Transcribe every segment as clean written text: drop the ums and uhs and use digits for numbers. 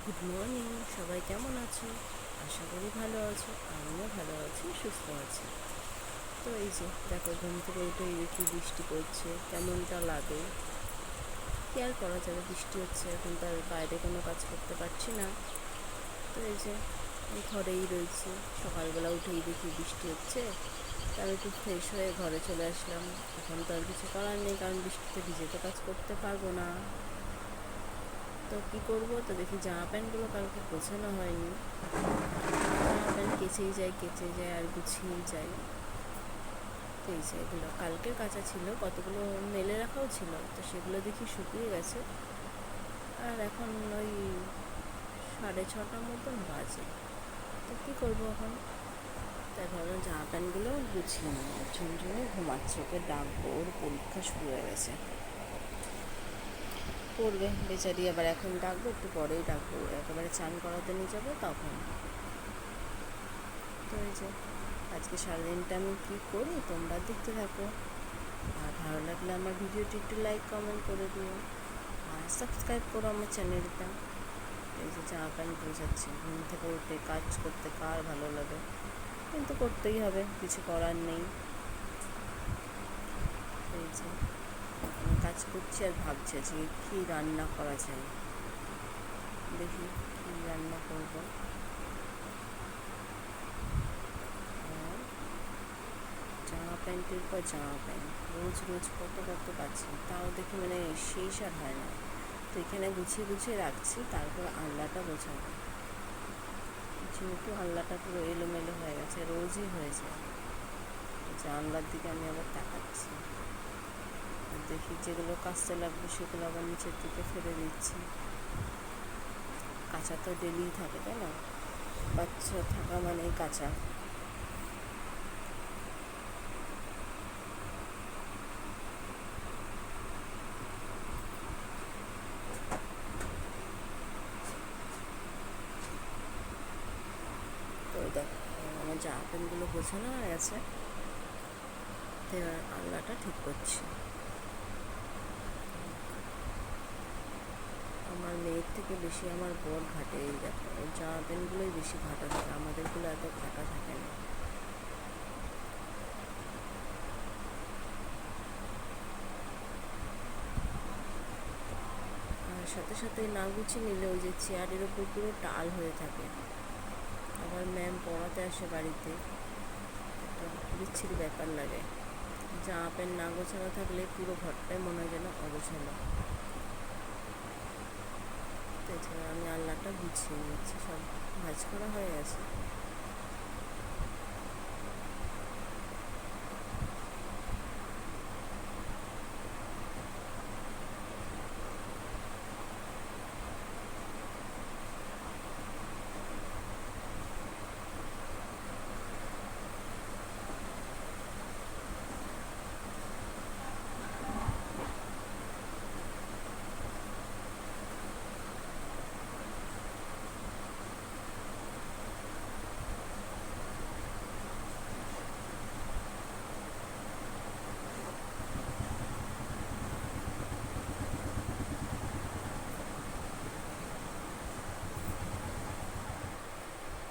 Good morning, সবাই কেমন আছো? আশা করি ভালো আছো। আমিও ভালো আছি, সুস্থ আছি। তো এই যে দেখো, ঘুম থেকে উঠেই দেখি বৃষ্টি পড়ছে, কেমনটা লাগে। কি আর করা যাবে, বৃষ্টি হচ্ছে, এখন তো আর বাইরে কোনো কাজ করতে পারছি না। তো এই যে ঘরেই রয়েছি। সকালবেলা উঠেই দেখি বৃষ্টি হচ্ছে, তার একটু ফ্রেশ হয়ে ঘরে চলে আসলাম। এখন তো আর কিছু করার নেই, কারণ বৃষ্টিতে ভিজে তো কাজ করতে পারবো না। তো কী করবো, তো দেখি জামা প্যান্টগুলো কালকে গোছানো হয়নি। জামা প্যান্ট কেচেই যায় আর গুছিয়েই যায়। তো এই যে এগুলো কালকের কাচা ছিল, কতগুলো মেলে রাখাও ছিল, তো সেগুলো দেখি শুকিয়ে গেছে। আর এখন ওই 6:30 মতন বাজে। তো কী করবো এখন, তাই ভাবলাম জামা প্যান্টগুলো গুছিয়ে নিই। ঝুমঝুমে ঘুমাচ্ছে, ওকে ডাকবো, ওর পরীক্ষা শুরু হয়ে গেছে, পড়বে বেচারি। আবার এখন ডাকবো, একটু পরেই ডাকবো, একেবারে চান করাতে নিয়ে যাবো তখন। তো এই যে আজকে সারাদিনটা আমি কী করি তোমরা দেখতে থাকো। আর ভালো লাগলে আমার ভিডিওটি একটু লাইক কমেন্ট করে দিও, আর সাবস্ক্রাইব করো আমার চ্যানেলটা। এই যে জামা প্যান্ট বোঝাচ্ছি, ঘুম থেকে উঠে কাজ করতে কার ভালো লাগে, কিন্তু করতেই হবে, কিছু করার নেই। এই যে আমি কাজ করছি আর ভাবছি যে কী রান্না করা যায়, দেখি কী রান্না করবো। আর জামা প্যান্টের পর জামা প্যান্ট, রোজ রোজ কত কত পাচ্ছি, তাও দেখি মানে শেষ আর হয় না। তো এখানে গুছিয়ে গুছিয়ে রাখছি, তারপর আলনাটা গোছাবো। যেহেতু আলনাটা পুরো এলোমেলো হয়ে গেছে, রোজই হয়ে যায়। জানলার দিকে আমি আবার তাকাচ্ছি, আর দেখি যেগুলো কাচতে লাগবে সেগুলো আবার নিচের দিকে ফেলে দিচ্ছি। কাঁচা তো ডেলিই থাকে, তাই না? বাচ্চা থাকা মানেই কাঁচা। তো দেখো, আমার জামা প্যান্টগুলো গোছানো হয়ে গেছে, তো এবার আলনাটা ঠিক করছি। আমার মেয়ের থেকে বেশি আমার বর ঘাটে, এই দেখো ওর জামা প্যান্টগুলোই বেশি ঘাটা থাকে, আমাদেরগুলো এত ঘাটা থাকে না। আর সাথে সাথে না গুছিয়ে নিলে ওই যে চেয়ারের ওপর পুরো টাল হয়ে থাকে। আবার ম্যাম পড়াতে আসে বাড়িতে, একটা বিচ্ছিরি ব্যাপার লাগে। জামা প্যান্ট না গোছানো থাকলে পুরো ঘরটাই মনে হয় যেন অগোছালো। তো এছাড়া আমি আলনাটা গুছিয়ে নিচ্ছি, সব ভাঁজ করা হয়ে গেছে।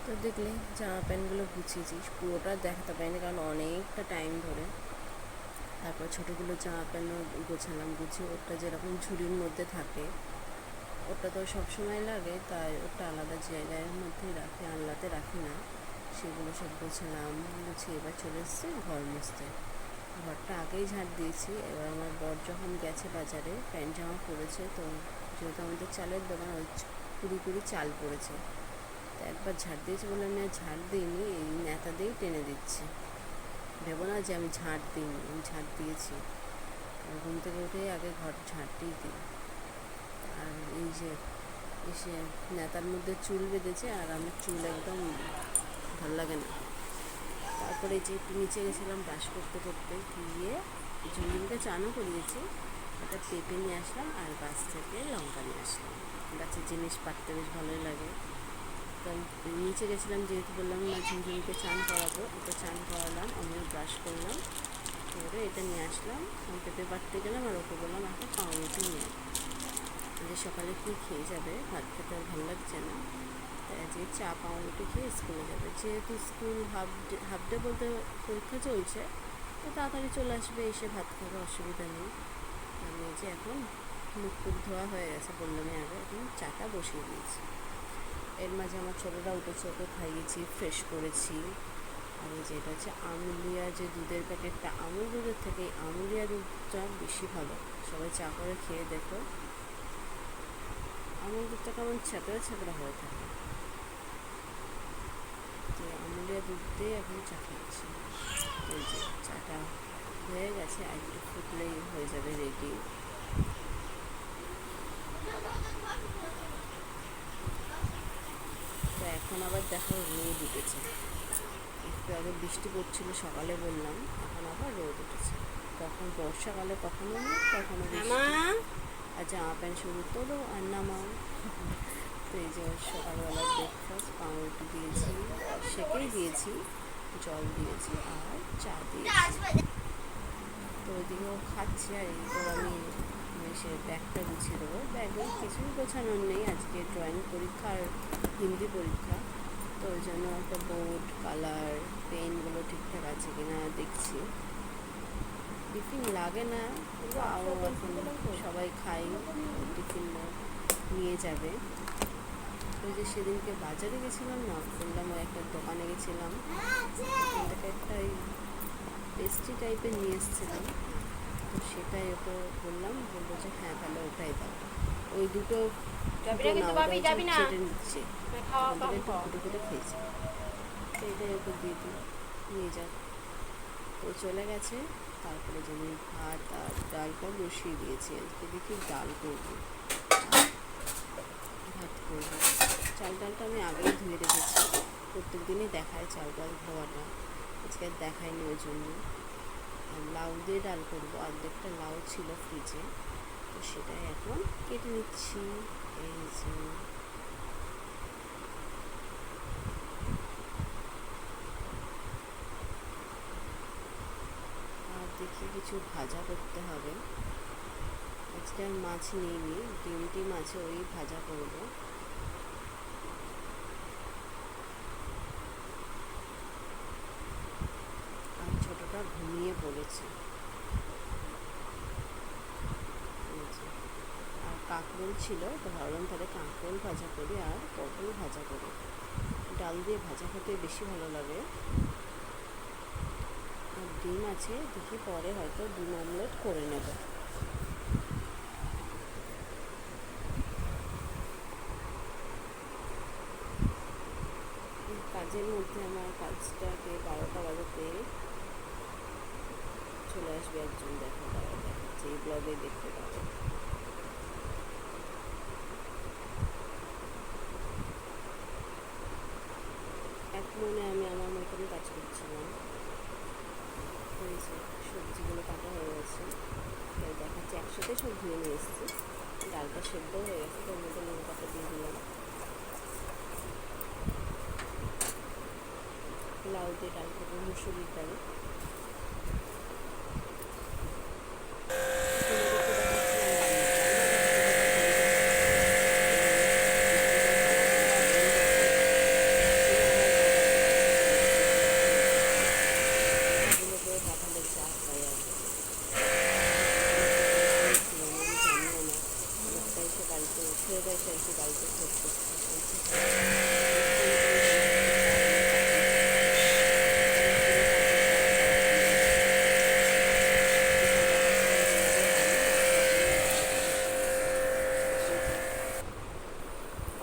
তো দেখলে জামা প্যান্টগুলো গুছিয়েছি, পুরোটা দেখাতে পারিনি কারণ অনেকটা টাইম ধরে। তারপর ছোটোগুলো জামা প্যান্টও গোছালাম, গুছিয়ে ওটা যেরকম ঝুড়ির মধ্যে থাকে, ওটা তো সবসময় লাগে, তাই ওটা আলাদা জায়গার মধ্যেই রাখি, আলনাতে রাখি না। সেগুলো সব গোছালাম, গুছিয়ে এবার চলে এসেছি ঘর মুছতে। ঘরটা আগেই ঝাড় দিয়েছি। এবার আমার বর যখন গেছে বাজারে, প্যান্ট জামা পরেছে, তো যেহেতু আমাদের চালের দোকান, ওই কুড়ি কুড়ি চাল পড়েছে, তো একবার ঝাড় দিয়েছি বলে আমি আর ঝাড় দিইনি, এই ন্যাতা দিয়েই টেনে দিচ্ছি। ভেবো না যে আমি ঝাড় দিইনি, আমি ঝাড় দিয়েছি। ঘুম থেকে উঠেই আগে ঘর ঝাড়তেই দিই। আর এই যে এসে নেতার মধ্যে চুল বেঁধেছে, আর আমার চুল একদম ভাল লাগে না। তারপরে যে একটু নিচে গেছিলাম ব্রাশ করতে করতে, গিয়ে ঝুমঝুমকে চানও করিয়েছি, একটা পেঁপে নিয়ে আসলাম আর গাছ থেকে লঙ্কা নিয়ে আসলাম। গাছের জিনিস পাততে বেশ ভালোই লাগে। তো আমি নিচে গেছিলাম, যেহেতু বললাম না ঝুমঝুমকে চান করাবো, ওকে চান করালাম, আমিও ব্রাশ করলাম, করে এটা নিয়ে আসলাম। আমি পেঁপে পাড়তে গেলাম আর ওকে বললাম একটা পাউরুটি নিয়ে। যে সকালে কী খেয়ে যাবে, ভাত খেতে আর ভালো লাগছে না, তাই আজকে চা পাউরুটি খেয়ে স্কুলে যাবে। যেহেতু স্কুল হাফ ডে বলতে পরীক্ষা চলছে, তো তাড়াতাড়ি চলে আসবে, এসে ভাত খাবে, অসুবিধা নেই। আমি যে এখন মুখ টুক ধোয়া হয়ে গেছে বললামই আগে, এখন চাটা বসিয়ে দিয়েছি। এর মাঝে আমার ছোটোটা উঠেছে, ওকে খাইয়েছি, ফ্রেশ করেছি। আর এই যে এটা হচ্ছে আমুলিয়া যে দুধের প্যাকেটটা, আমুল দুধের থেকে আমুলিয়া দুধটা বেশি ভালো, সবাই চা করে খেয়ে দেখো। আমুল দুধটা কেমন ছ্যাঁতড়া ছ্যাঁতড়া হয়ে থাকে, যে আমুলিয়া দুধ দিয়ে এখন চা খাচ্ছি। এই যে চাটা হয়ে গেছে, আর একটু ফুটলেই হয়ে যাবে রেডি। তো এখন আবার দেখো রোদ উঠেছে, একটু আগে বৃষ্টি পড়ছিল সকালে বললাম, এখন আবার রোদ উঠেছে। কখন বর্ষাকালে কখনো নেই, কখনো বৃষ্টি। আর জামা প্যান্ট শুরু তোলো আর নামাও। তো এই যে সকালবেলা ব্রেকফাস্ট পাউরুটি দিয়েছি, সেকেই দিয়েছি, জল দিয়েছি আর চা দিয়েছি। তো ওইদিকেও খাচ্ছি, আর এরপর আমি সে ব্যাগটা গুছিয়ে দেবো। ব্যাগে কিছুই গোছানোর নেই, আজকে ড্রয়িং পরীক্ষা আর হিন্দি পরীক্ষা, তো ওই জন্য একটা বোর্ড, কালার, পেনগুলো ঠিকঠাক আছে কিনা দেখছি। টিফিন লাগে না, তাও এখন সবাই খাই, টিফিন নিয়ে যাবে। ওই যে সেদিনকে বাজারে গেছিলাম না, বললাম ওই একটা দোকানে গেছিলাম, ওখান থেকে একটা পেস্ট্রি টাইপের নিয়ে এসেছিলাম, তো সেটাই ওকে বললাম, বললো যে হ্যাঁ তাহলে ওটাই দাও। ওই দুটো চেটে নিচ্ছে, ফুটে ফুটে খেয়েছে, তো এটাই ওকে দিয়ে দিই, নিয়ে যাক। তো চলে গেছে। তারপরে যেমন ভাত আর ডালটা বসিয়ে দিয়েছি, আজকে দেখি ডাল করবো, ভাত করবো। চাল ডালটা আমি আগেই ধুয়ে রেখেছি, প্রত্যেক দিনই দেখায় চাল ডাল ধোয়াটা, আজকে আর দেখায়নি ওই জন্য। আর লাউ দিয়ে ডাল করবো, অর্ধেকটা লাউ ছিল ফ্রিজে, তো সেটাই এখন কেটে নিচ্ছি। এই যে আর দেখি কিছু ভাজা করতে হবে, আজকে আর মাছ নিইনি, ডিম আছে, ওই ভাজা করবো। আর ছোটটা ঘুমিয়ে পড়েছে। আর কাঁকরোল ছিল, তো ভাবলাম তাহলে কাঁকরোল ভাজা করি আর পটল ভাজা করি, ডাল দিয়ে ভাজা খেতে বেশি ভালো লাগে। আর ডিম আছে, দেখি পরে হয়তো ডিম অমলেট করে নেব। কাজের মধ্যে আমার কাজটাকে 12টা বাজাতে চলে আসবে একজন, দেখো তারা দেখাচ্ছে, এই ব্লগে দেখতে পাবে। এক মনে আমি আমার মতন কাজ করছিলাম। হয়েছে, সবজিগুলো কাটা হয়ে গেছে, দেখাচ্ছি একসাথে সব ধুয়ে নিয়ে এসেছি। ডালটা সেদ্ধ হয়ে গেছে, তো ওর মধ্যে নুন পাতা দিয়ে দিলাম। লাউ দিয়ে ডাল করবো, মুসুরির ডাল।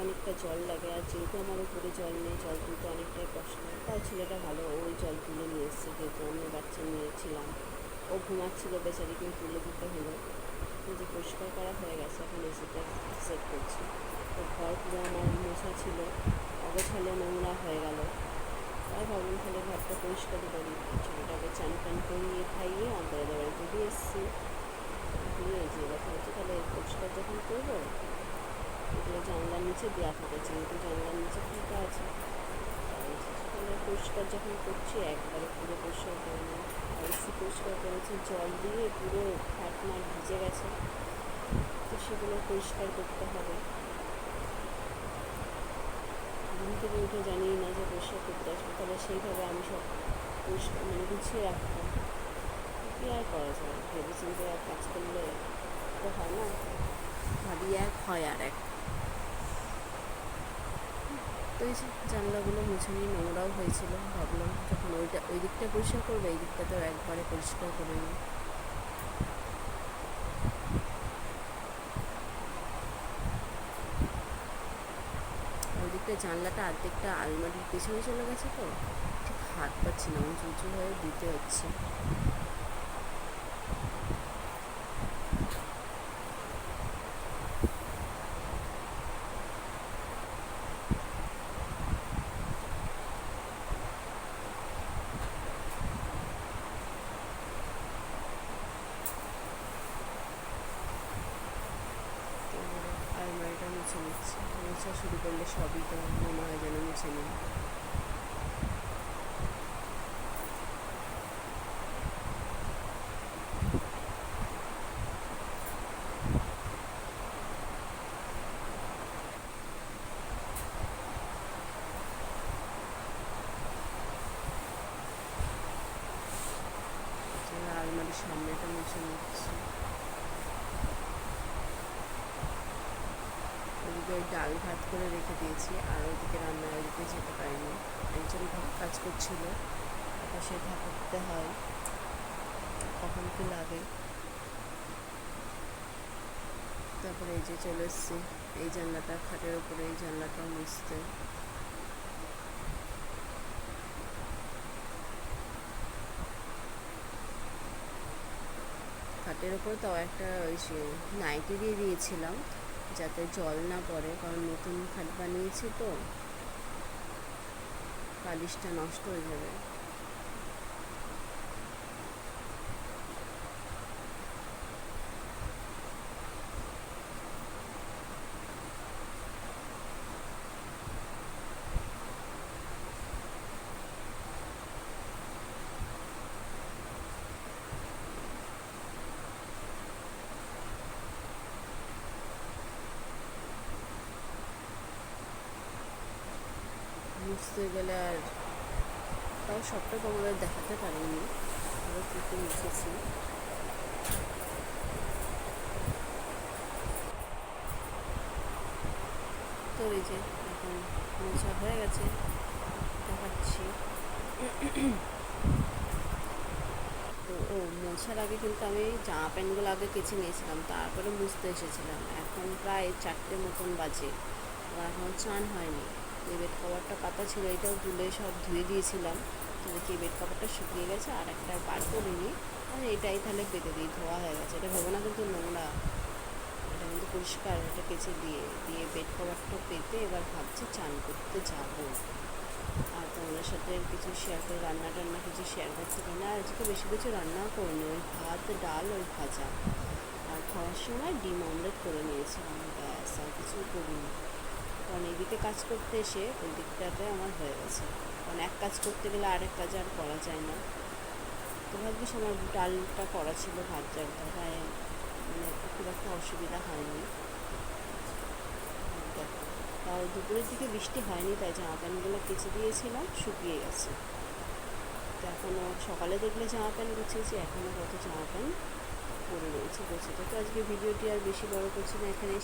অনেকটা জল লাগে, আর যেহেতু আমার উপরে জল নেই, জল তুলতে অনেকটাই কষ্ট হয়। তাও ছেলেটা ভালো, ওই জল তুলে নিয়ে এসছে, যেহেতু আমি বাচ্চা নিয়েছিলাম, ও ঘুমাচ্ছিল বেচারিকে তুলে দিতে হলো। যে পরিষ্কার করা হয়ে গেছে, এখন এসিটা সেট করছি। তো ঘর পুরো আমার মোছা ছিল, অগোছালো নোংরা হয়ে গেল, তাই ভাবলাম তাহলে ঘরটা পরিষ্কারই করি। ছোটোটাকে চান টান করিয়ে খাইয়ে অন্তরের বাড়িতে দিয়ে এসেছি, দিয়ে যে কথা হচ্ছে তাহলে পরিষ্কার যখন করবো, এগুলো জানলার নিচে দেওয়া থাকে, যেহেতু জানলার নিচে ফাঁকা আছে, তাহলে পরিষ্কার যখন করছি একবারে পুরো পরিষ্কার করে নিই। আর এসি পরিষ্কার করেছি জল দিয়ে, পুরো খাট মাঠ ভিজে গেছে, তো সেগুলো পরিষ্কার করতে হবে। ঘুম থেকে উঠে জানিয়ে না যে পরিষ্কার করতে আসবো, তাহলে সেইভাবে আমি সব পরিষ্কার মানে গুছিয়ে রাখতাম। কী আর করা যায়, ভেবে চিন্তে আর কাজ করলে তো হয় না, ভাবি এক হয় আর এক। তো এই যে জানলাগুলো মুছে নিয়ে নোংরাও হয়েছিল, ভাবলাম যখন ওই দিকটা পরিষ্কার করবে এই দিকটাতেও একবারে পরিষ্কার করে নিই। ওই দিকটা জানলাটা অর্ধেকটা আলমারির পেছনে চলে গেছে, তো ঠিক হাত পাচ্ছি না, উঁচু উঁচু হয়ে দিতে হচ্ছে। আলমারিটা মুছে নিচ্ছি, মোছা শুরু করলে সবই তো মনে হয় যেন মুছে নিই। আলমারির সামনেটা মুছে নিচ্ছি। ওদিকে ওই ডাল ভাত করে রেখে দিয়েছি, আর ওইদিকে রান্নার ওইদিকে যেতে পারিনি, একজন কাজ করছিল, সে থাকতে হয়, কখন কি লাগে। তারপরে এই যে চলে এসছি এই জানলাটা, খাটের ওপরে এই জানলাটাও মুছতে। খাটের ওপরে তাও একটা ওই নাইটি দিয়ে দিয়েছিলাম যাতে জল না পড়ে, কারণ নতুন খাট বানিয়েছি তো, পালিশটা নষ্ট হয়ে যাবে। মুছতে গেলে আর তাও সবটা তোমাদের দেখাতে পারিনি, আরও কী কী মুছেছি। তো এই যে এখন মোছা হয়ে গেছে, দেখাচ্ছি। তো মোছার আগে কিন্তু আমি জামা প্যান্টগুলো আগে কেচে নিয়েছিলাম, তারপরে মুছতে এসেছিলাম। এখন প্রায় 4টে মতন বাজে, আমার এখনও চান হয়নি। এই বেড কভারটা পাতা ছিল, এটাও তুলে সব ধুয়ে দিয়েছিলাম, তো দেখি বেড কভারটা শুকিয়ে গেছে, আর একটা বার করিনি, আর এটাই তাহলে পেতে দিই, ধোয়া হয়ে গেছে। এটা ভেবো না কিন্তু নোংরা, এটা কিন্তু পরিষ্কার, এটা কেচে দিয়ে বেড কভারটা পেতে এবার ভাবছি চান করতে যাবো। আর তোমাদের সাথে কিছু শেয়ার করে রান্না কিছু শেয়ার করতে পারি না, আজকে বেশি কিছু রান্নাও করিনি, ওই ভাত ডাল ওই ভাজা, আর খাওয়ার সময় ডিম অমলেট করে নিয়েছিলাম, ব্যাস আর কিছু করিনি। কারণ এইদিকে কাজ করতে এসে ওই দিকটাতে আমার হয়ে গেছে, কারণ এক কাজ করতে গেলে আরেক কাজ আর করা যায় না। তো ভাগ্যিস আমার ডালটা করা ছিল, ভাত ডালটা, তাই মানে খুব একটা অসুবিধা হয়নি। তাও দুপুরের দিকে বৃষ্টি হয়নি, তাই জামা প্যান্টগুলো কেচে দিয়েছিলাম, শুকিয়ে গেছে। তো এখনও সকালে দেখলে জামা প্যান্ট গুছিয়েছি, এখনও কত জামা প্যান্ট পরে রয়েছে গোছাতে। তো আজকে ভিডিওটি আর বেশি বড় করছি না, এখানে